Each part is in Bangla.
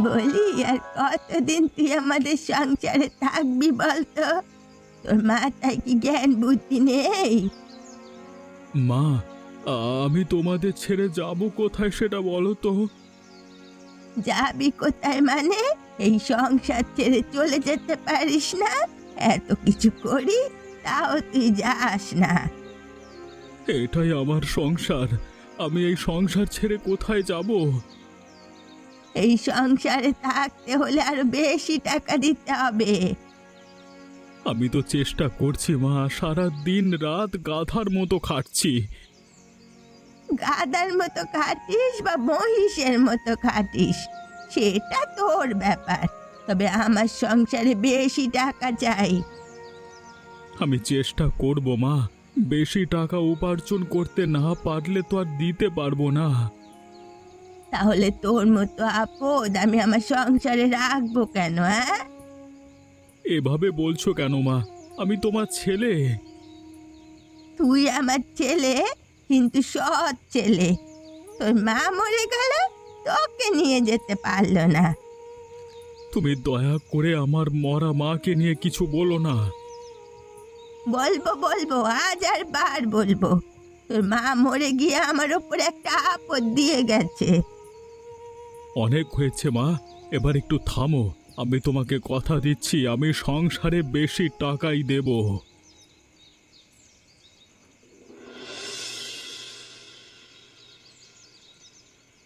বলি, আর কতদিন তুই আমাদের সংসারে থাকবি বলতো? তোর মাথায় কি জ্ঞান বুদ্ধি নেই? মা, আমি তোমাদের ছেড়ে যাব কোথায় সেটা বলো তো? যাবি কোথায় মানে? এই সংসার ছেড়ে চলে যেতে পারিস না? এত কিছু করি তাও তুই যাস না। এটাই আমার সংসার, আমি এই সংসার ছেড়ে কোথায় যাব? এই সংসারে থাকতে হলে আরো বেশি টাকা দিতে হবে। আমি তো চেষ্টা করছি মা, সারা দিন রাত গাধার মতো খাটছি। গাধার মতো খাটিস বা মহিষের মতো খাটিস, সেটা তোর ব্যাপার, তবে আমার সংসারে বেশি টাকা চাই। আমি চেষ্টা করব মা, বেশি টাকা উপার্জন করতে না পারলে তো আর দিতে পারবো না। তাহলে তোর মতো আপদ আমি আমার সংসারে রাখবো কেন? হ্যাঁ, এভাবে বলছো কেন মা? আমি তোমার ছেলে। তুই আমার ছেলে, কিন্তু সৎ ছেলে। তোর মা মরে গেল, তোকে নিয়ে যেতে পারলো না। তুমি দয়া করে আমার মরা মাকে নিয়ে কিছু বলো না। বলবো বলবো, আজ আর বার বলবো। তোর মা মরে গিয়ে আমার ওপর একটা আপদ দিয়ে গেছে। অনেক হয়েছে মা, এবার একটু থামো। আমি তোমাকে কথা দিচ্ছি, আমি সংসারে বেশি টাকাই দেব।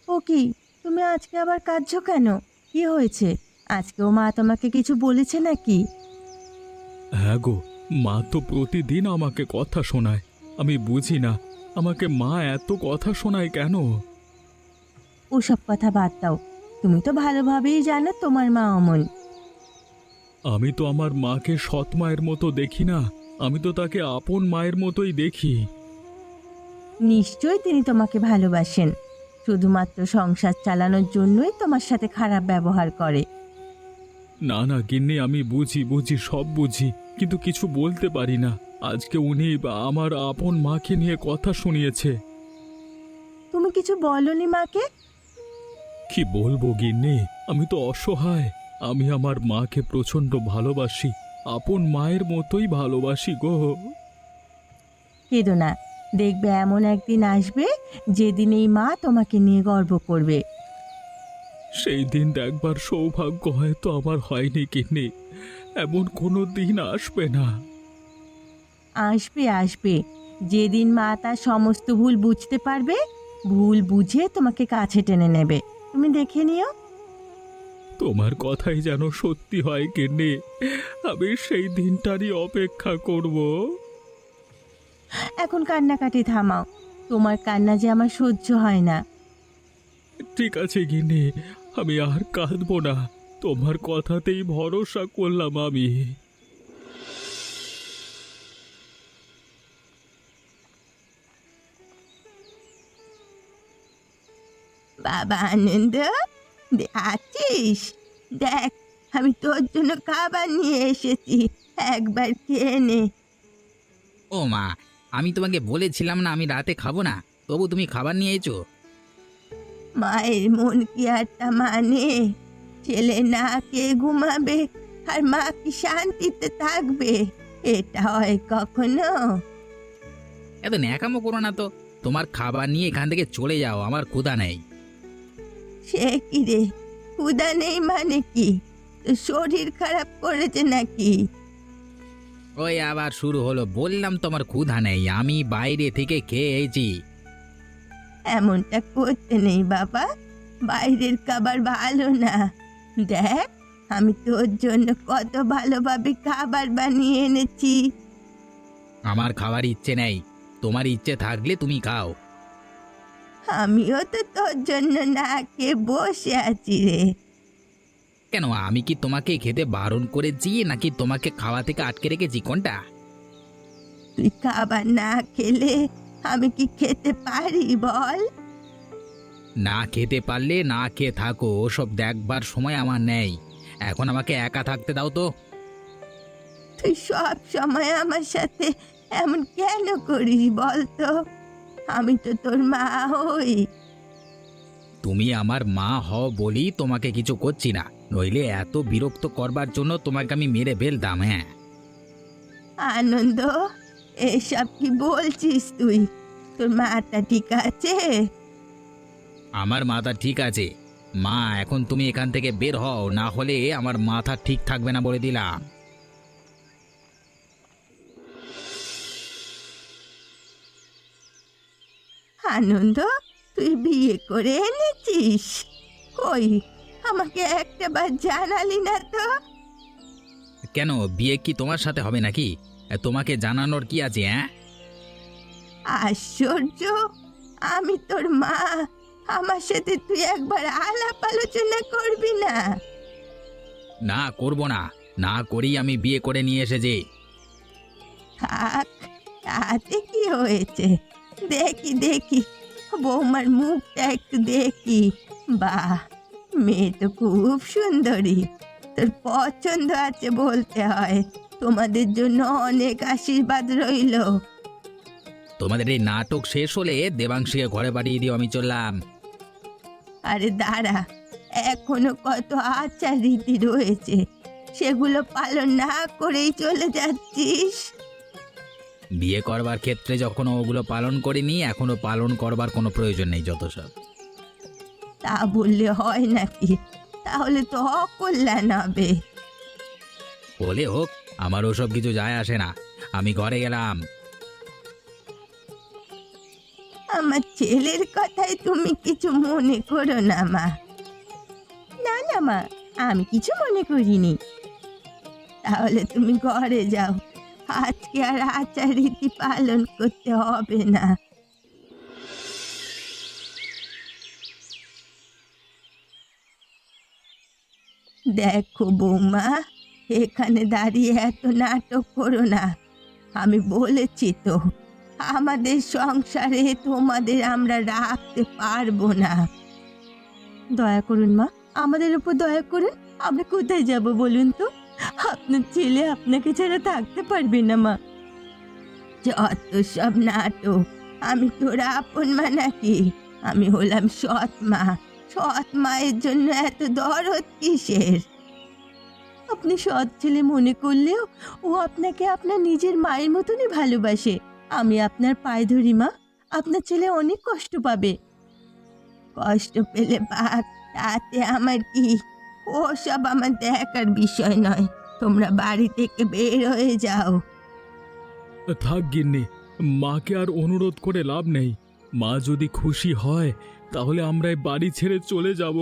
ও কি, তুমি আজকে আবার কাঁদছো কেন? কি হয়েছে? আজকেও মা তোমাকে কিছু বলেছে নাকি? হ্যাঁ গো, মা তো প্রতিদিন আমাকে কথা শোনায়। আমি বুঝি না, আমাকে মা এত কথা শোনায় কেন? ওসব কথা বাদ দাও, তুমি তো ভালোভাবেই জানো তোমার মা অমন। আমি তো আমার মাকে সৎ মায়ের মতো দেখি না, আমি তো তাকে আপন মায়ের মতোই দেখি। নিশ্চয়ই তিনি তোমাকে ভালোবাসেন, শুধুমাত্র সংসার চালানোর জন্যই তোমার সাথে খারাপ ব্যবহার করে। না না গিন্নি, আমি বুঝি বুঝি, সব বুঝি, কিন্তু কিছু বলতে পারি না। আজকে উনি আমার আপন মাকে নিয়ে কথা শুনিয়েছে। তুমি কিছু বলনি মাকে? কি বলবো গিন্নি, আমি তো অসহায়। আমি আমার মাকে প্রচণ্ড ভালোবাসি, আপন মায়ের মতোই ভালোবাসি গো। কেঁদো না, দেখবে এমন একদিন আসবে যেদিন এই মা তোমাকে নিয়ে গর্ব করবে। সেই দিন দেখবার সৌভাগ্য হয়তো আমার হয়নি গিন্নি, এমন কোনো দিন আসবে না। আসবে আসবে, যেদিন মা তার সমস্ত ভুল বুঝতে পারবে, ভুল বুঝে তোমাকে কাছে টেনে নেবে, তুমি দেখে নিও। তোমার কথাই যেন সত্যি হয় গিন্নি, আমি সেই দিনটারই অপেক্ষা করব। এখন কান্নাকাটি থামাও, তোমার কান্না যে আমার সহ্য হয় না। ঠিক আছে গিন্নি, আমি আর কাঁদবো না, তোমার কথাতেই ভরসা করলাম আমি। বাবা আনন্দ, আছিস? দেখ, আমি তোর জন্য খাবার নিয়ে এসেছি, একবার খেয়ে নে। ও মা, আমি তোমাকে বলেছিলাম না আমি রাতে খাবো না, তবু তুমি খাবার নিয়ে এসো। মায়ের মন কি আর তা মানে? ছেলে না খেয়ে ঘুমাবে আর মা কি শান্তিতে থাকবে? এটা হয় কখনো? এত ন্যাকামো করো না তো, তোমার খাবার নিয়ে এখান থেকে চলে যাও, আমার ক্ষুধা নেই। সে কি রে, ক্ষুধা নেই মানে কি? তোর শরীর খারাপ করেছে নাকি? ওই আবার শুরু হলো, বললাম তোমার ক্ষুধা নেই, আমি বাইরে থেকে খেয়ে এসেছি। এমনটা করতে নেই বাবা, বাইরের খাবার ভালো না। দেখ, আমি তোর জন্য কত ভালোভাবে খাবার বানিয়ে এনেছি। আমার খাবার ইচ্ছে নেই, তোমার ইচ্ছে থাকলে তুমি খাও। আমিও তো তোর জন্য না খেয়ে বসে আছি রে। কেন, আমি কি তোমাকে খেতে বারণ করেছি নাকি তোমাকে খাওয়া থেকে আটকে রেখেছি, কোনটা? তুই খাবার না খেলে আমি কি খেতে পারি বল? না খেতে পারলে না খেয়ে থাকো, ওসব দেখবার সময় আমার নেই, এখন আমাকে একা থাকতে দাও তো। তুই সব সময় আমার সাথে এমন কেন করিস বল তো? আমি তো তোর মা হই। তুমি আমার মা হও বলি তোমাকে কিছু করছি না, নইলে এত বিরক্ত করবার জন্য তোমাকে আমি মেরে ফেলতাম। হ্যাঁ, আনন্দ, এসব কি বলছিস তুই? তোর মাটা ঠিক আছে? আমার মাথা ঠিক আছে। মা, এখন তুমি এখান থেকে বের হও, না হলে আমার মাথা ঠিক থাকবে না বলে দিলাম। আনন্দ, তুই বিয়ে করে এনেছিস? কই, আমাকে একটা বার জানালি না তো? কেন, বিয়ে কি তোমার সাথে হবে নাকি? তোমাকে জানানোর কি আছে? হ্যাঁ, আশ্চর্য! আমি তোর মা, আমার সাথে তুই একবার আলাপ আলোচনা করবি না? না করব না, না করেই আমি বিয়ে করে নিয়ে এসেছি। থাক, তাতে কি হয়েছে? দেখি দেখি, বৌমার মুখটা একটু দেখি। বাহ, মেয়ে তো খুব সুন্দরী। তোর পছন্দ আছে বলতে হয়। তোমাদের জন্য অনেক আশীর্বাদ রইলো। তোমাদের এই নাটক শেষ হলে দেবাংশীকে ঘরে পাঠিয়ে দিও, আমি চললাম। আরে দাঁড়া, এখনো কত আচার রীতি রয়েছে, সেগুলো পালন না করেই চলে যাচ্ছিস? বিয়ে করবার ক্ষেত্রে যখন ওগুলো পালন করিনি, এখনো পালন করবার কোনো প্রয়োজন নেই, যত সব। তা বললে হয় নাকি? তাহলে তো অকল্যাণ হবে। বলে হোক, আমার ওসব কিছু যায় আসে না, আমি ঘরে গেলাম। আমার ছেলের কথায় তুমি কিছু মনে করো না মা। না না মা, আমি কিছু মনে করিনি। তাহলে তুমি ঘরে যাও, আজকে আর আচার রীতি পালন করতে হবে না। দেখো বৌমা, এখানে দাঁড়িয়ে এত নাটক করো না। আমি বলেছি তো, আমাদের সংসারে তোমাদের আমরা রাখতে পারবো না। দয়া করুন মা, আমাদের উপর দয়া করুন। আমরা কোথায় যাব বলুন তো? আপনার ছেলে আপনাকে ছাড়া থাকতে পারবে না মা। যত সব নাটক! আমি তোর আপন মা নাকি? আমি হলাম সৎ মা। সৎ মায়ের জন্য এত দরদ কিসের? আপনি সৎ ছেলে মনে করলেও ও আপনাকে আপনার নিজের মায়ের মতনই ভালোবাসে। আমি আপনার পায়ে ধরি মা, আপনার ছেলে অনেক কষ্ট পাবে। কষ্ট পেলে পাক, তাতে আমার কি? ও সব আমার দেখার বিষয় নয়। তোমরা বাড়ি থেকে বের হয়ে যাও। থাক গিন্নি, মাকে আর অনুরোধ করে লাভ নেই। মা যদি খুশি হয় তাহলে আমরা এই বাড়ি ছেড়ে চলে যাব।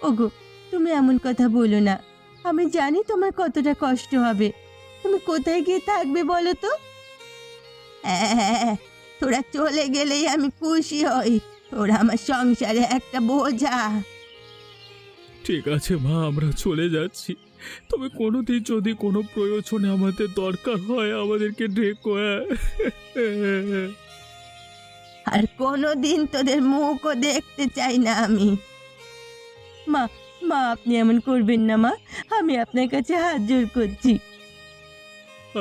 ওগো, তুমি এমন কথা বলো না। আমি জানি তোমার কতটা কষ্ট হবে। তুমি কোথায় গিয়ে থাকবে বলো তো? হ্যাঁ, তোরা চলে গেলেই আমি খুশি হই। তোরা আমার সংসারে একটা বোঝা। ঠিক আছে মা, আমরা চলে যাচ্ছি। তবে কোনোদিন যদি কোনো প্রয়োজনে আমাদের দরকার হয় আমাদেরকে ডেকো। আর কোনোদিন তোদের মুখও দেখতে চাই না আমি। মা, মা আপনি এমন করবেন না মা, আমি আপনার কাছে হাত জোড় করছি।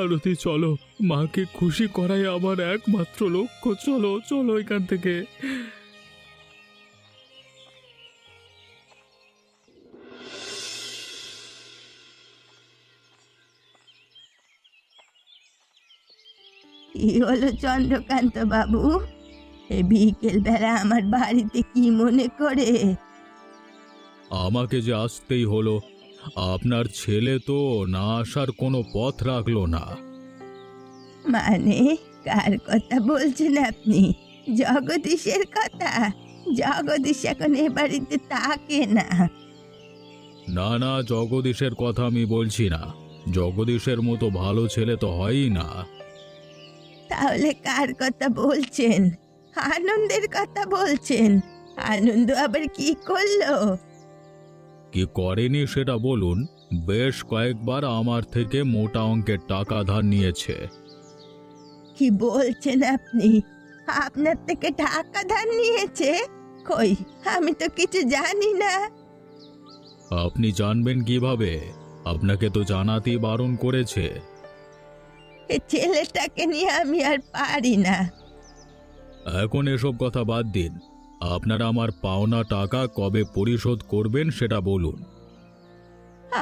আরতি, চলো, মাকে খুশি করাই আমার একমাত্র লক্ষ্য। চলো চলো এখান থেকে। কি হলো চন্দ্রকান্ত বাবু? এই বিকেল বেলা আমার বাড়িতে কি মনে করে? আমাকে যে আসতেই হলো। আপনার ছেলে তো না আসার কোনো পথ রাখলো না। মানে কার কথা বলছেন আপনি? জগদীশের কথা? জগদীশ এখন এ বাড়িতে থাকে না। না না, জগদীশের কথা আমি বলছি না। জগদীশের মতো ভালো ছেলে তো হয়ই না। তাহলে কার কথা বলছেন? আনন্দের কথা বলছেন? আনন্দ আবার কি করলো? কি করেনি সেটা বলুন। বেশ কয়েকবার আমার থেকে মোটা অঙ্কের টাকা ধার নিয়েছে। কি বলছেন আপনি? আপনার থেকে টাকা ধার নিয়েছে? কই, আমি তো কিছু জানি না। আপনি জানবেন কিভাবে? আপনাকে তো জানাতেই বারণ করেছে। এ ছেলেটাকে নিয়ে আমি আর পারি না। এখন এসব কথা বাদ দিন। আপনারা আমার পাওনা টাকা কবে পরিশোধ করবেন সেটা বলুন।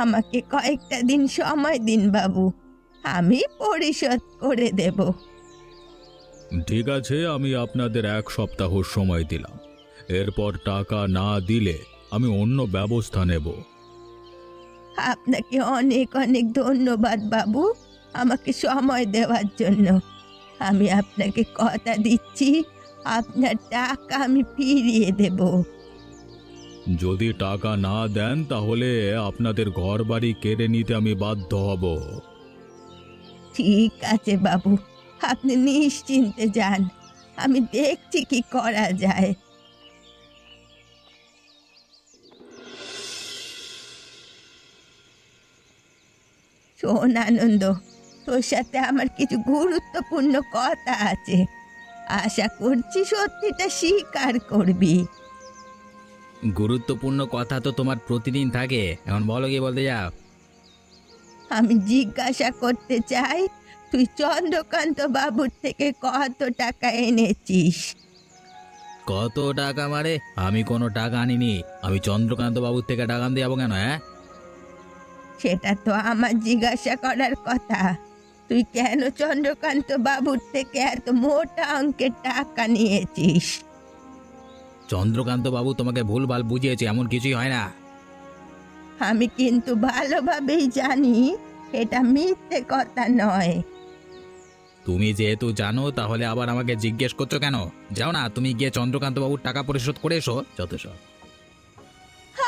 আমাকে কয়েকটা দিন সময় দিন বাবু, আমি পরিশোধ করে দেব। ঠিক আছে, আমি আপনাদের 1 সপ্তাহ সময় দিলাম। এরপর টাকা না দিলে আমি অন্য ব্যবস্থা নেব। আপনাকে অনেক অনেক ধন্যবাদ বাবু, আমাকে সময় দেওয়ার জন্য। আমি আপনাকে কথা দিচ্ছি, আপনার টাকা আমি ফিরিয়ে দেব। যদি টাকা না দেন তাহলে আপনাদের ঘরবাড়ি কেড়ে নিতে আমি বাধ্য হব। ঠিক আছে বাবু, আপনি নিশ্চিন্তে যান, আমি দেখছি কি করা যায়। শোন আনন্দ, তোর সাথে আমার কিছু গুরুত্বপূর্ণ কথা আছে, আশা করছি সত্যিটা স্বীকার করবি। গুরুত্বপূর্ণ কথা তো তোমার প্রতিদিন থাকে, এখন বলো কি বলতে যাও। আমি জিজ্ঞাসা করতে চাই, তুই চন্দ্রকান্ত বাবুর থেকে কত টাকা এনেছিস? কত টাকা মারে? আমি কোনো টাকা আনিনি। আমি চন্দ্রকান্ত বাবুর থেকে টাকা আনতে যাবো কেন? হ্যাঁ, সেটা তো আমার জিজ্ঞাসা করার কথা। তুই কেন চন্দ্রকান্ত বাবুর থেকে এত মোটা অঙ্কের টাকা নিয়েছিস? চন্দ্রকান্ত বাবু তোমাকে ভুলভাল বুঝিয়েছে, এমন কিছুই হয় না। আমি কিন্তু ভালোভাবেই জানি এটা মিথ্যে কথা নয়। তুমি যেহেতু জানো তাহলে আবার আমাকে জিজ্ঞেস করছো কেন? যাও না, তুমি গিয়ে চন্দ্রকান্ত বাবুর টাকা পরিশোধ করে এসো, যত সব।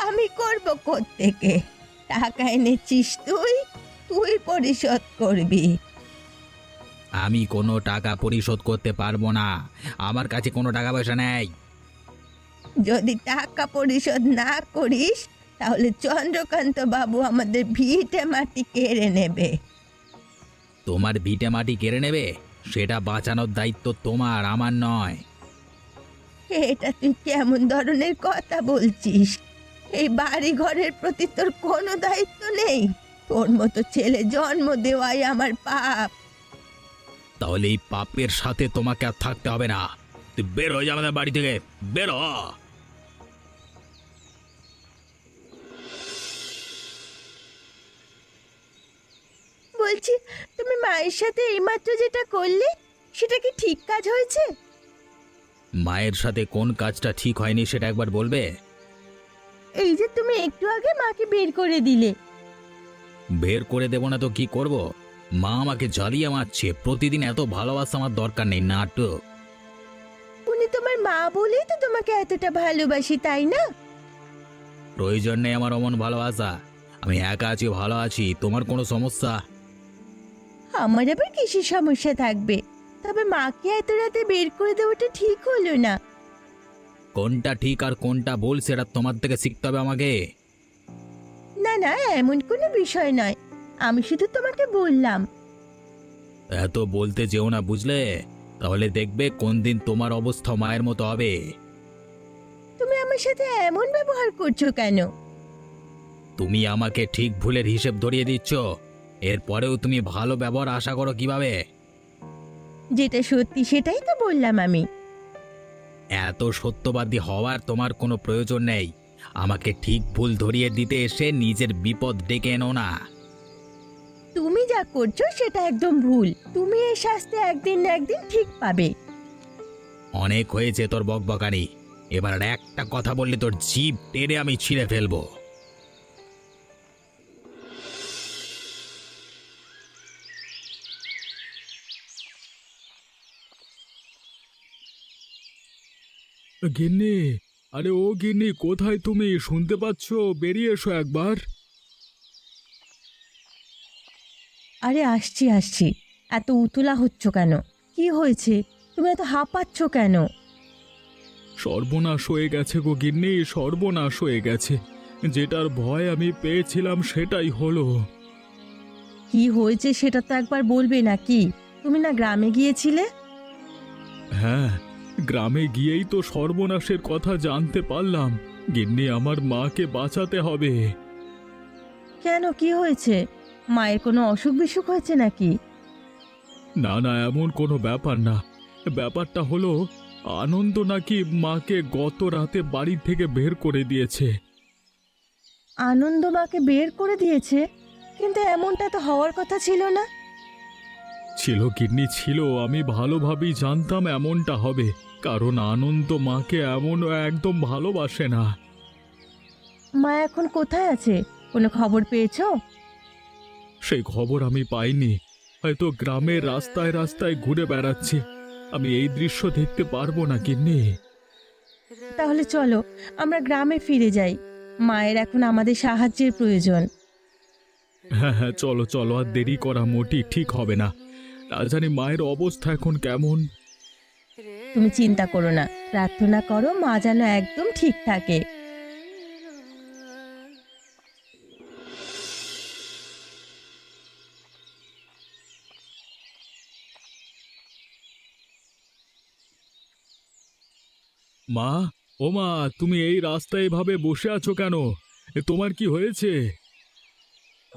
আমি করব কোত্থেকে? টাকা এনেছিস তুই, তুই পরিশোধ করবি। আমি কোনো টাকা পরিশোধ করতে পারবো না, আমার কাছে কোনো টাকা পয়সা নেই। যদি টাকা পরিশোধ না করিস তাহলে চন্দ্রকান্ত বাবু আমাদের ভিটে মাটি কেড়ে নেবে। তোমার ভিটে মাটি কেড়ে নেবে? সেটা বাঁচানোর দায়িত্ব তোমার, আমার নয়। এটা তুই কেমন ধরনের কথা বলছিস? এই বাড়ি ঘরের প্রতি তোর কোনো দায়িত্ব নেই? তোর মতো ছেলে জন্ম দেওয়াই আমার পাপ। তাহলে এই পাপের সাথে তোমাকে আর থাকতে হবে না। তুই বের হয়ে যা আমাদের বাড়ি থেকে, বেরো। বলছি, তুমি মায়ের সাথে এইমাত্র যেটা করলে সেটা কি ঠিক কাজ হয়েছে? মায়ের সাথে কোন কাজটা ঠিক হয়নি সেটা একবার বলবে? এই যে তুমি একটু আগে মাকে বের করে দিলে। বের করে দেব না তো কি করব? মা আমাকে জ্বালিয়ে মারছে, প্রতিদিন এত ভালোবাসা আমার দরকার নেই, নাটক। উনি তোমার মা বলেই তো তোমাকে এতটা ভালোবাসি, তাই না? প্রয়োজন নেই আমার অমন ভালোবাসা। আমি একা আছি, ভালো আছি। তোমার কোনো সমস্যা? আমার আবার কিসের সমস্যা থাকবে? তবে মাকে এত রাতে বের করে দেওয়াটা ঠিক হলো না। কোনটা ঠিক আর কোনটা ভুল সেটা তোমার থেকে শিখতে হবে আমাকে। না না, এমন কোনো বিষয় নয়, আমি শুধু তোমাকে বললাম। এত বলতে যেও না, বুঝলে? তাহলে দেখবে কোন দিন তোমার অবস্থা মায়ের মতো হবে। তুমি আমার সাথে এমন ব্যবহার করছো কেন? তুমি আমাকে ঠিক ভুলের হিসেব ধরিয়ে দিচ্ছ, এরপরেও তুমি ভালো ব্যবহার আশা করো কিভাবে? যেটা সত্যি সেটাই তো বললাম আমি। এত সত্যবাদী হওয়ার তোমার কোনো প্রয়োজন নেই। আমাকে ঠিক ভুল ধরিয়ে দিতে এসে নিজের বিপদ ডেকে এনো না। তুমি যা করছো সেটা একদম ভুল। তুমি এই শাস্তি একদিন না একদিন ঠিক পাবে। অনেক হয়েছে তোর বকবকানি, এবার আর একটা কথা বললে তোর জিভ টেনে আমি ছিঁড়ে ফেলবো। গিন্নি, আরে ও গিন্নি, কোথায় তুমি? শুনতে পাচ্ছ? বেরিয়ে এসো একবার। আরে আসছি আসছি, এত উতলা হচ্ছ কেন? কি হয়েছে? তুমি এত হাঁপাচ্ছ কেন? সর্বনাশ হয়ে গেছে গো গিন্নি, সর্বনাশ হয়ে গেছে। যেটার ভয় আমি পেয়েছিলাম সেটাই হলো। কি হয়েছে সেটা তো একবার বলবে নাকি? তুমি না গ্রামে গিয়েছিলে? হ্যাঁ, গ্রামে গিয়েই তো সর্বনাশের কথা জানতে পারলাম। গিন্নি, আমার মাকে বাঁচাতে হবে। কেন, কি হয়েছে? মায়ের কোনো অসুখ বিসুখ হয়েছে নাকি? না না, এমন কোনো ব্যাপার না। ব্যাপারটা হলো, আনন্দ নাকি মাকে গত রাতে বাড়ি থেকে বের করে দিয়েছে। আনন্দ মাকে বের করে দিয়েছে? কিন্তু এমনটা তো হওয়ার কথা ছিল না। ছিল গিন্নি ছিল, আমি ভালোভাবেই জানতাম এমনটা হবে, কারণ আনন্দ মাকে এমন একদম ভালোবাসে না। মা এখন কোথায় আছে? কোনো খবর পেয়েছো? সেই খবর আমি পাইনি, হয়তো গ্রামের রাস্তায় রাস্তায় ঘুরে বেড়াচ্ছে। আমি এই দৃশ্য দেখতে পারবো না গিন্নি। তাহলে চলো আমরা গ্রামে ফিরে যাই, মায়ের এখন আমাদের সাহায্যের প্রয়োজন। হ্যাঁ হ্যাঁ, চলো চলো, আর দেরি করা মোটেই ঠিক হবে না। না জানি মায়ের অবস্থা এখন কেমন। তুমি চিন্তা করো না, প্রার্থনা করো মা যেন একদম ঠিক থাকে। মা, ও মা, তুমি এই রাস্তায় এভাবে বসে আছো কেন? তোমার কি হয়েছে?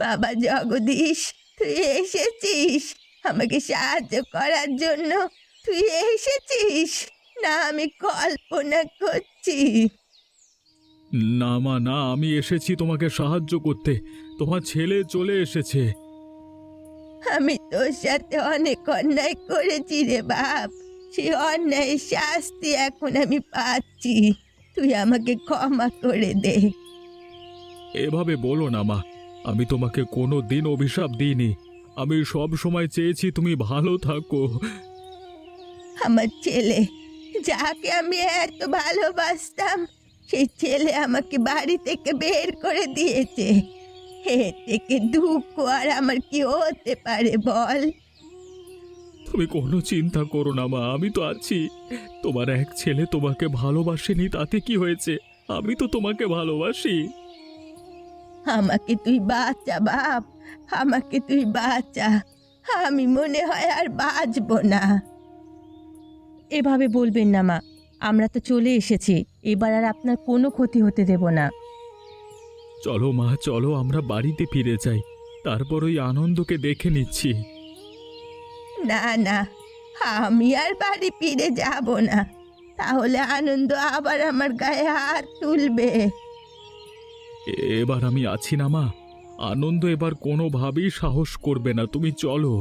বাবা জগদীশ, তুই এসেছিস আমাকে সাহায্য করার জন্য? তুই এসেছিস না আমি কল্পনা করছি? না মা না, আমি এসেছি তোমাকে সাহায্য করতে। তোমার ছেলে চলে এসেছে। আমি তোর সাথে অনেক অন্যায় করেছি রে বাপ, সেই অন্যায়ের শাস্তি এখন আমি পাচ্ছি। তুই আমাকে ক্ষমা করে দে। এভাবে বলো না মা, আমি তোমাকে কোনো দিন অভিশাপ দিইনি। আমি সব সময় চেয়েছি তুমি ভালো থাকো। আমার ছেলে, যাকে আমি এত ভালোবাসতাম, সেই ছেলে আমাকে বাড়ি থেকে বের করে দিয়েছে। এর থেকে দুঃখ আর আমার কি হতে পারে বল? তুমি কোনো চিন্তা করো না মা, আমি তো আছি। তোমার এক ছেলে তোমাকে ভালোবাসেনি তাতে কি হয়েছে? আমি তো তোমাকে ভালোবাসি। আমাকে তুই বাঁচা বাপ, আমাকে তুই বাঁচা। আমি মনে হয় আর বাঁচবো না। এভাবে বলবেন না মা, আমরা তো চলে এসেছি, এবার আর আপনার কোনো ক্ষতি হতে দেব না। চলো মা চলো, আমরা বাড়িতে ফিরে যাই, তারপর ওই আনন্দকে দেখে নিচ্ছি। না না, আমি আর বাড়ি ফিরে যাব না, তাহলে আনন্দ আবার আমার গায়ে হাত তুলবে। এবার আমি আছি না মা, আনন্দ এবার কোনোভাবেই সাহস করবে না, তুমি চলো।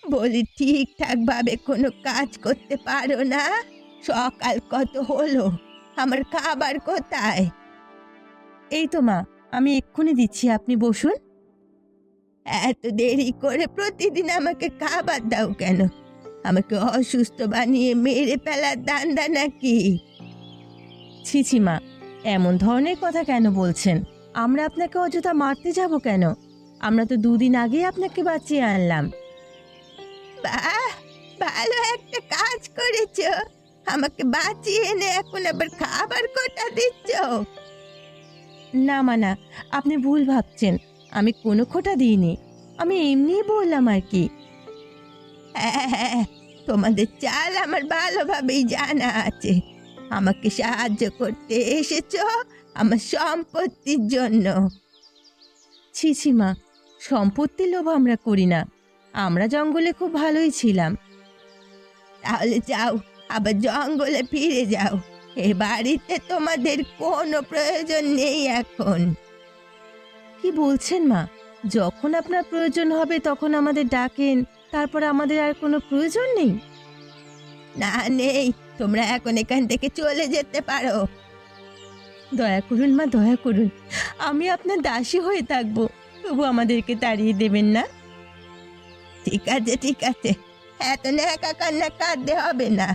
বলি ঠিকঠাক ভাবে কোনো কাজ করতে পারো না? সকাল কত হলো, আমার খাবার কোথায়? এই তো মা, আমি এক্ষুনি দিচ্ছি, আপনি বসুন। এত দেরি করে প্রতিদিন আমাকে খাবার দাও কেন? আমাকে অসুস্থ বানিয়ে মেরে ফেলার ধান্দা নাকি? ছি ছি মা, এমন ধরনের কথা কেন বলছেন? আমরা আপনাকে অযথা মারতে যাব কেন? আমরা তো দুদিন আগেই আপনাকে বাঁচিয়ে আনলাম। বাহ, ভালো একটা কাজ করেছো, আমাকে বাঁচিয়ে এনে এখন আবার খাবার কোটা দিচ্ছ। না মা না, আপনি ভুল ভাবছেন, আমি কোনো খোটা দিইনি, আমি এমনিই বললাম আর কি। হ্যাঁ হ্যাঁ, তোমাদের চাল আমার ভালোভাবেই জানা আছে। আমাকে সাহায্য করতে এসেছো আমার সম্পত্তির জন্য। ছি ছি মা, সম্পত্তির লোভ আমরা করি না, আমরা জঙ্গলে খুব ভালোই ছিলাম। তাহলে যাও, আবার জঙ্গলে ফিরে যাও, এ বাড়িতে তোমাদের কোনো প্রয়োজন নেই এখন। কি বলছেন মা? যখন আপনার প্রয়োজন হবে তখন আমাদের ডাকেন, তারপর আমাদের আর কোনো প্রয়োজন নেই? না নেই, তোমরা এখন এখান থেকে চলে যেতে পারো। দয়া করুন মা, দয়া করুন, আমি আপনার দাসী হয়ে থাকবো, তবু আমাদেরকে তাড়িয়ে দেবেন না। ঠিক আছে ঠিক আছে, এত ন্যাকা কান্না কাঁদতে হবে না।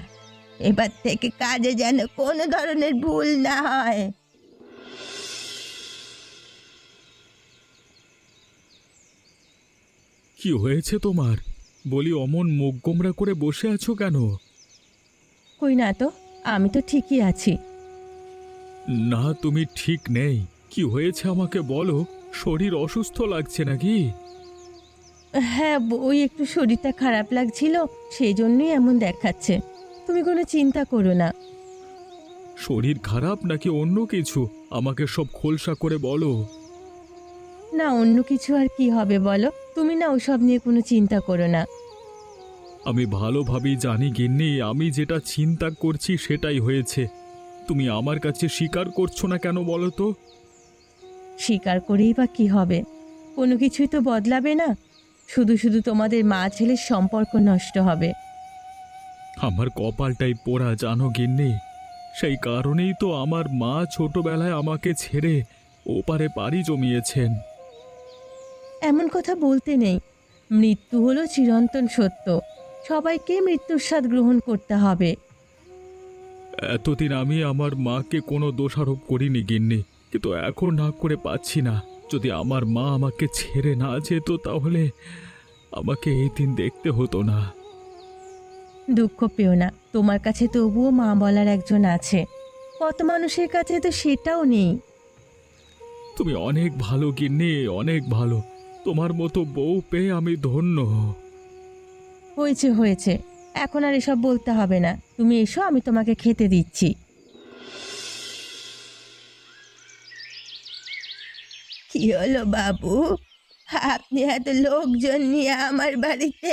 এবার থেকে কাজে যেন কোনো ধরনের ভুল না হয়। কি হয়েছে তোমার? বলি অমন মুখ গোমরা করে বসে আছো কেন? কই না তো, আমি তো ঠিকই আছি। না তুমি ঠিক নেই, কি হয়েছে আমাকে বলো। শরীর অসুস্থ লাগছে নাকি? হ্যাঁ, ওই একটু শরীরটা খারাপ লাগছিল, সেই জন্যই এমন দেখাচ্ছে। তুমি কোনো চিন্তা করো না। শরীর খারাপ নাকি অন্য কিছু? আমাকে সব খোলসা করে বলো। না অন্য কিছু আর কি হবে বলো, তুমি না ওসব নিয়ে কোনো চিন্তা করো না। আমি ভালোভাবেই জানি গিন্নি, আমি যেটা চিন্তা করছি সেটাই হয়েছে। তুমি আমার কাছে স্বীকার করছো না কেন বলো তো? স্বীকার করেই বা কি হবে, কোনো কিছুই তো বদলাবে না, শুধু শুধু তোমাদের মা ছেলের সম্পর্ক নষ্ট হবে। আমার কপালটাই পোড়া জানো গিন্নি, সেই কারণেই তো আমার মা ছোটবেলায় আমাকে ছেড়ে ওপারে পাড়ি জমিয়েছেন। এমন কথা বলতে নেই, মৃত্যু হলো চিরন্তন সত্য, সবাইকে মৃত্যুর স্বাদ গ্রহণ করতে হবে। এতদিন আমি আমার মাকে কোনো দোষারোপ করিনি গিন্নি, কিন্তু এখন না করে পাচ্ছি না। যদি আমার মা আমাকে ছেড়ে না যেত তাহলে আমাকে এই দিন দেখতে হতো না। দুঃখ পেও না, তোমার কাছে তবুও মা বলার একজন আছে, কত মানুষের কাছে তো সেটাও নেই। তুমি অনেক ভালো গিন্নি, অনেক ভালো। তোমার মতো বউ পেয়ে আমি ধন্য। হয়েছে হয়েছে, এখন আর এসব বলতে হবে না, তুমি এসো, আমি তোমাকে খেতে দিচ্ছি। কি হলো বাবু, আপনি এত লোকজন নিয়ে আমার বাড়িতে?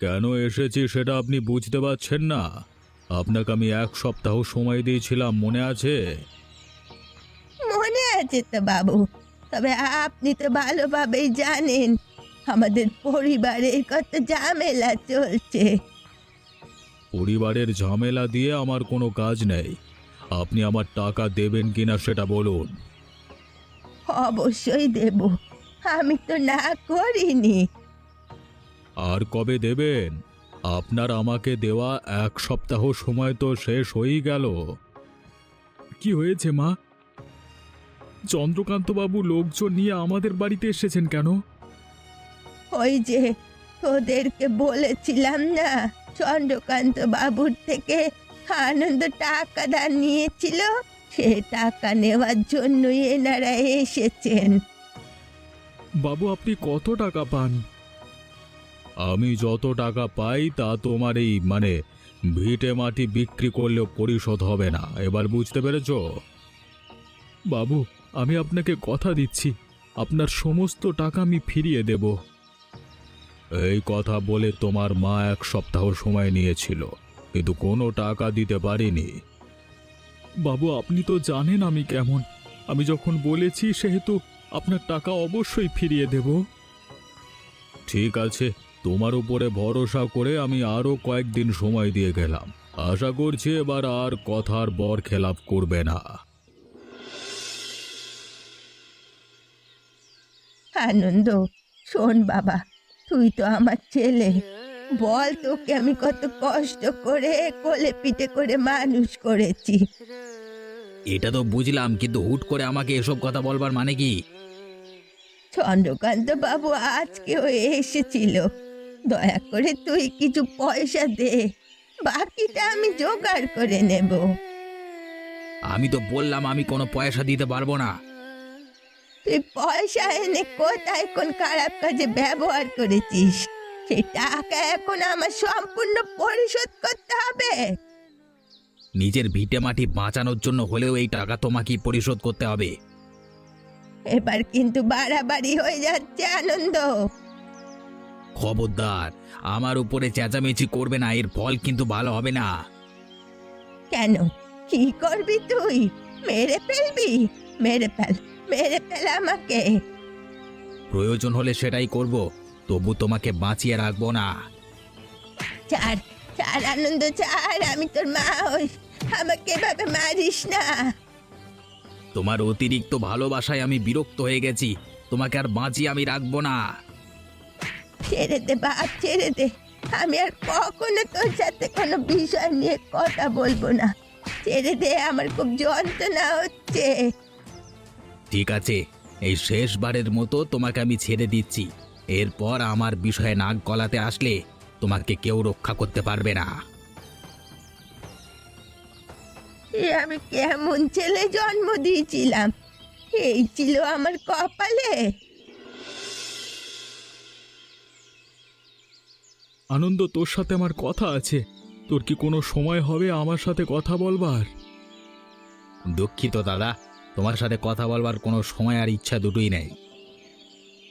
কেন এসেছি সেটা আপনি বুঝতে পারছেন না? আপনাকে আমি 1 সপ্তাহ সময় দিয়েছিলাম, মনে আছে? মনে আছে তো বাবু, তবে আপনি তো ভালোভাবেই জানেন আমাদের পরিবারে কত ঝামেলা চলছে। পরিবারের ঝামেলা দিয়ে আমার কোনো কাজ নেই। আপনি আমার টাকা দেবেন কিনা সেটা বলুন। অবশ্যই দেব, আমি তো না করিনি। আর কবে দেবেন? আপনার আমাকে দেওয়া 1 সপ্তাহ সময় তো শেষ হয়েই গেল। কি হয়েছে মা? চন্দ্রকান্তবাবু লোকজন নিয়ে আমাদের বাড়িতে এসেছেন কেন? ওই যে তোদেরকে বলেছিলাম না, চন্দ্রকান্ত বাবুর থেকে আনন্দ টাকা ধার নিয়েছিল, সে টাকা নেওয়ার জন্যই এনারা এসেছেন। বাবু, আপনি কত টাকা পান? আমি যত টাকা পাই তা তোমার এই ভিটে মাটি বিক্রি করলেও পরিশোধ হবে না। এবার বুঝতে পেরেছো? বাবু, আমি আপনাকে কথা দিচ্ছি, আপনার সমস্ত টাকা আমি ফিরিয়ে দেব। এই কথা বলে তোমার মা 1 সপ্তাহ সময় নিয়েছিল, কিন্তু কোনো টাকা দিতে পারিনি। বাবু, আপনি তো জানেন আমি কেমন। আমি যখন বলেছি সেহেতু আপনার টাকা অবশ্যই ফিরিয়ে দেব। ঠিক আছে, তোমার উপরে ভরসা করে আমি আরো কয়েকদিন সময় দিয়ে গেলাম। আশা করছি এবার আর কথার বরখেলাপ করবে না। আনন্দ, শোন বাবা, তুই তো আমার ছেলে, বল তোকে আমি কত কষ্ট করে কোলে পিঠে করে মানুষ করেছি। এটা তো বুঝলাম, কিন্তু হুট করে আমাকে এসব কথা বলবার মানে কি? চন্দ্রকান্ত বাবু আজকেও এসেছিল, দয়া করে তুই কিছু পয়সা দে, বাকিটা আমি জোগাড় করে নেব। আমি তো বললাম আমি কোনো পয়সা দিতে পারবো না। তুই পয়সা এনে কোথায় কোন খারাপ কাজে ব্যবহার করেছিস, সেই টাকা এখন আমার সম্পূর্ণ পরিশোধ করতে হবে। নিজের ভিটে মাটি বাঁচানোর জন্য হলেও এই টাকা তোমাকেই পরিশোধ করতে হবে। এবার কিন্তু বাড়াবাড়ি হয়ে যাচ্ছে আনন্দ। খবরদার, আমার উপরে চেঁচামেচি করবে না, এর ফল কিন্তু ভালো হবে না। কেন, কি করবি তুই? মেরে ফেলবি? মেরে ফেল, মেরে ফেল আমাকে। প্রয়োজন হলে সেটাই করব, তবু তোমাকে বাঁচিয়ে রাখবো না। ছাড়, ছাড় আনন্দ, ছাড়, আমি তোর মা হই, আমাকে এভাবে মারিস না। তোমার অতিরিক্ত ভালোবাসায় আমি বিরক্ত হয়ে গেছি, তোমাকে আর বাঁচিয়ে আমি রাখবো না। ছেড়ে দে বাপ, ছেড়ে দে, আমি আর কখনো তোর সাথে কোনো বিষয় নিয়ে কথা বলবো না। ছেড়ে দে, আমার খুব যন্ত্রণা হচ্ছে। ঠিক আছে, এই শেষবারের মতো তোমাকে আমি ছেড়ে দিচ্ছি। এরপর আমার বিষয়ে নাক গলাতে আসলে তোমাকে কেউ রক্ষা করতে পারবে না। আমি কেমন ছেলে জন্ম দিয়েছিলাম, এই ছিল আমার কপালে। আনন্দ, তোর সাথে আমার কথা আছে। তোর কি কোনো সময় হবে আমার সাথে কথা বলবার? দুঃখিত দাদা, তোমার সাথে কথা বলবার কোনো সময় আর ইচ্ছা দুটোই নেই।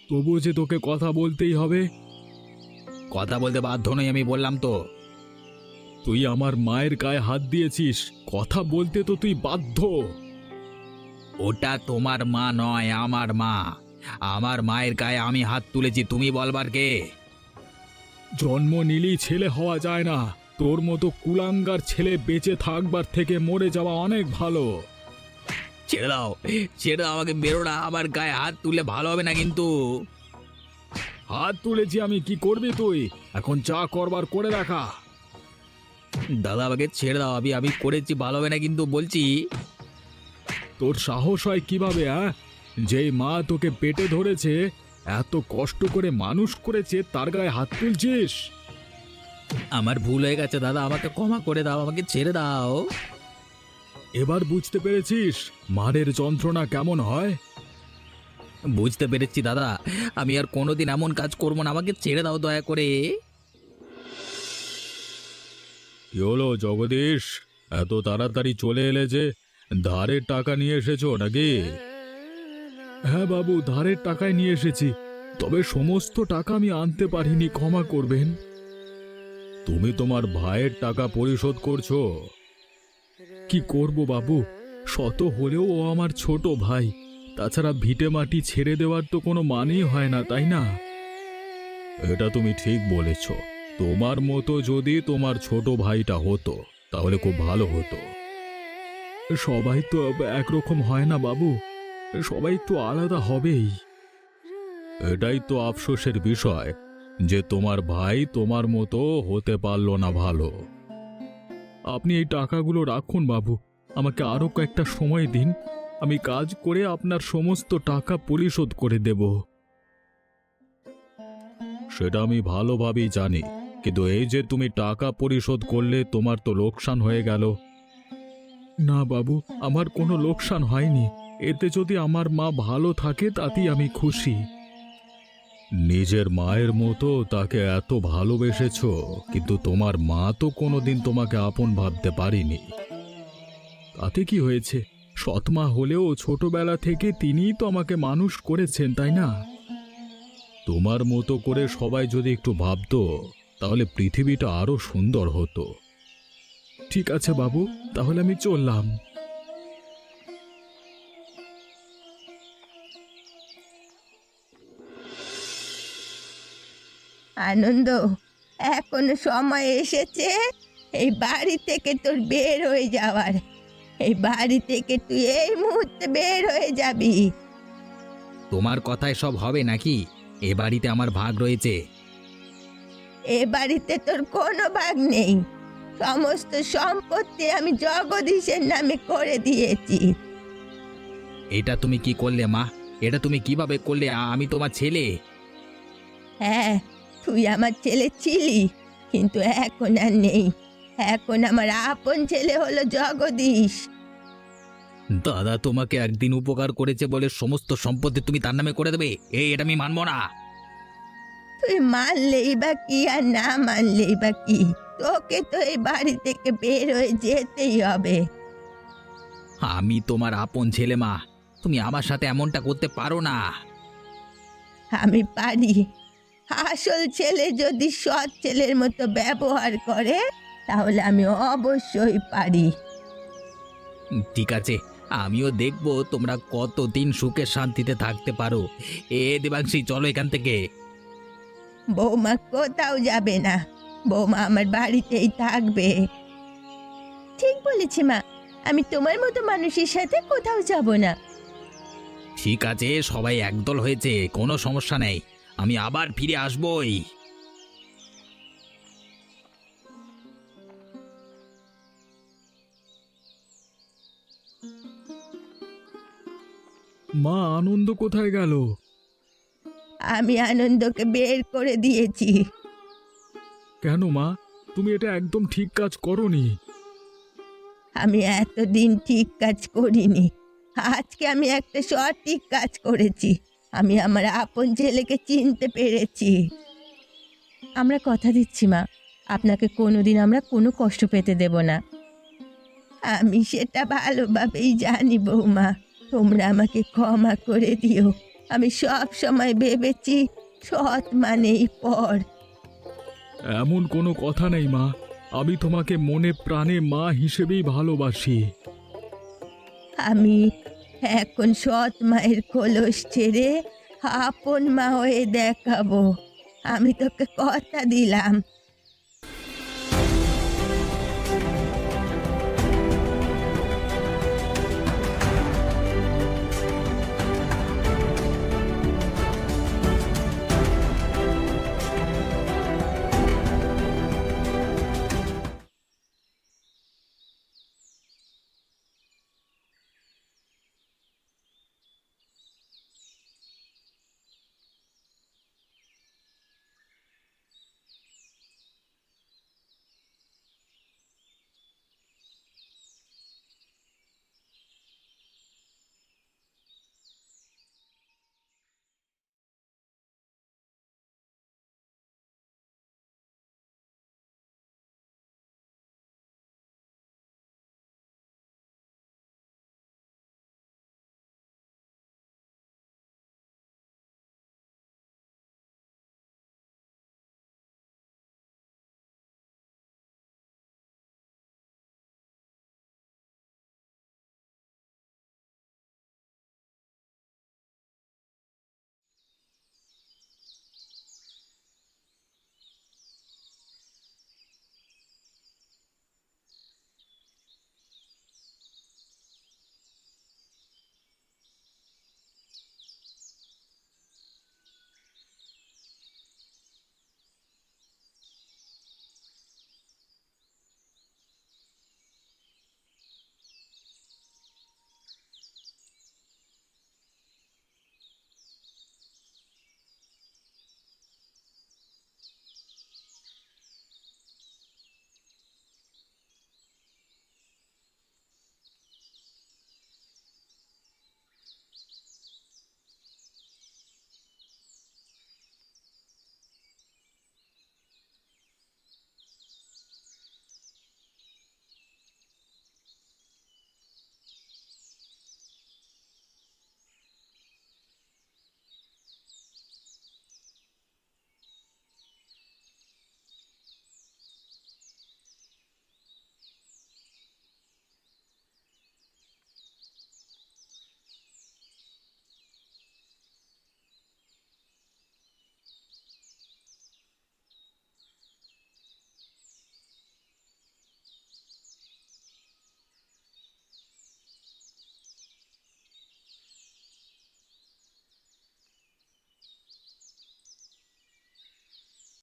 তবুও যে তোকে কথা বলতেই হবে। কথা বলতে বাধ্য নই, আমি বললাম তো। তুই আমার মায়ের গায়ে হাত দিয়েছিস, কথা বলতে তো তুই বাধ্য। ওটা তোমার মা নয়, আমার মা। আমার মায়ের গায়ে আমি হাত তুলেছি, তুমি বলবার কে? জন্ম নিলেই ছেলে হওয়া যায় না। তোর মতো কুলাঙ্গার ছেলে বেঁচে থাকবার থেকে মরে যাওয়া অনেক ভালো। ছেড়ে দাও, ছেড়ে দাও আমাকে, বেরো না। আমার গায়ে হাত তুললে ভালো হবে না কিন্তু। হাত তুলেছি আমি, কি করবি তুই? এখন যা করবার করে রাখা। দাদা আমাকে ছেড়ে দাও, আমি করেছি, ভালো হবে না কিন্তু বলছি। তোর সাহস হয় কিভাবে? যেই মা তোকে পেটে ধরেছে, এত কষ্ট করে মানুষ করেছে, তার গায়ে হাত তুলছিস? আমার ভুল হয়ে গেছে দাদা, আমাকে ক্ষমা করে দাও, আমাকে ছেড়ে দাও। এবার বুঝতে পেরেছিস মারের যন্ত্রণা কেমন হয়? বুঝতে পেরেছি দাদা, আমি আর কোনোদিন এমন কাজ করবো না, আমাকে ছেড়ে দাও দয়া করে। কি হলো জগদীশ, এত তাড়াতাড়ি চলে এলে যে? ধারের টাকা নিয়ে এসেছো নাকি? হ্যাঁ বাবু, ধারের টাকায় নিয়ে এসেছি, তবে সমস্ত টাকা আমি আনতে পারিনি, ক্ষমা করবেন। তুমি তোমার ভাইয়ের টাকা পরিশোধ করছো? কি করব বাবু, শত হলেও ও আমার ছোট ভাই। তাছাড়া ভিটে মাটি ছেড়ে দেওয়ার তো কোনো মানেই হয় না, তাই না? এটা তুমি ঠিক বলেছ। তোমার মতো যদি তোমার ছোট ভাইটা হতো তাহলে খুব ভালো হতো। সবাই তো একরকম হয় না বাবু, সবাই একটু আলাদা হবেই। এটাই তো আফসোসের বিষয় যে তোমার ভাই তোমার মতো হতে পারলো না ভালো। আপনি এই টাকাগুলো রাখুন বাবু, আমাকে আরো কয়েকটা সময় দিন, আমি কাজ করে আপনার সমস্ত টাকা পরিশোধ করে দেব। সেটা আমি ভালোভাবেই জানি, কিন্তু এই যে তুমি টাকা পরিশোধ করলে তোমার তো লোকসান হয়ে গেল। না বাবু, আমার কোনো লোকসান হয়নি। এতে যদি আমার মা ভালো থাকে তাতেই আমি খুশি। নিজের মায়ের মতো তাকে এত ভালোবেসেছ, কিন্তু তোমার মা তো কোনোদিন তোমাকে আপন ভাবতে পারিনি। তাতে কি হয়েছে? সৎমা হলেও ছোটবেলা থেকে তিনিই তো আমাকে মানুষ করেছেন, তাই না? তোমার মতো করে সবাই যদি একটু ভাবতো তাহলে পৃথিবীটা আরো সুন্দর হতো। ঠিক আছে বাবু, তাহলে আমি চললাম। আনন্দ, এখনো সময় এসেছে এই বাড়ি থেকে তোর বের হয়ে যাওয়ার। এই বাড়ি থেকে তুই এই মুহূর্তে বের হয়ে যাবি। তোমার কথায় সব হবে নাকি? এ বাড়িতে আমার ভাগ রয়েছে। এ বাড়িতে তোর কোনো ভাগ নেই। সমস্ত সম্পত্তি আমি জগদীশের নামে করে দিয়েছি। এটা তুমি কি করলে মা? এটা তুমি কিভাবে করলে? আমি তোমার ছেলে। হ্যাঁ, তুই আমার ছেলে ছিলি, কিন্তু এখন আর নেই। এখন আমার আপন ছেলে হলো জগদীশ। দাদা তোমাকে একদিন উপকার করেছে বলে সমস্ত সম্পত্তি তুমি তার নামে করে দেবে? এটা আমি মানবো না। তুই মানলেই বা কি আর না মানলেই বা কি, তোকে তো এই বাড়ি থেকে বের হয়ে যেতেই হবে। আমি তোমার আপন ছেলে মা, তুমি আমার সাথে এমনটা করতে পারো না। আমি পারি। আসল ছেলে যদি সৎ ছেলের মতো ব্যবহার করে তাহলে আমি অবশ্যই পারি। ঠিক আছে, আমিও দেখবো তোমরা কতদিন সুখে শান্তিতে থাকতে পারো। দেবাংশী, চলো এখান থেকে। বৌমা কোথাও যাবে না, বৌমা আমার বাড়িতেই থাকবে। ঠিক বলেছি মা, আমি তোমার মতো মানুষের সাথে কোথাও যাব না। ঠিক আছে, সবাই একদল হয়েছে, কোনো সমস্যা নেই, আমি আবার ফিরে আসবই। মা, আনন্দ কোথায় গেল? আমি আনন্দকে বের করে দিয়েছি। কেন মা, তুমি এটা একদম ঠিক কাজ করনি। আমি এতদিন ঠিক কাজ করিনি, আজকে আমি একটা সঠিক কাজ করেছি। আমি আমার আপন ছেলেকে চিনতে পেরেছি। আমরা কথা দিচ্ছি মা, আপনাকে কোনোদিন আমরা কোনো কষ্ট পেতে দেব না। আমি সেটা ভালোভাবেই জানি বৌমা, তোমরা আমাকে ক্ষমা করে দিও। আমি সব সময় ভেবেছি সৎ মানেই পর। এমন কোনো কথা নেই মা, আমি তোমাকে মনে প্রাণে মা হিসেবেই ভালোবাসি। আমি এখন সৎ মায়ের খোলস ছেড়ে আপন মা হয়ে দেখাবো। আমি তোকে কথা দিলাম,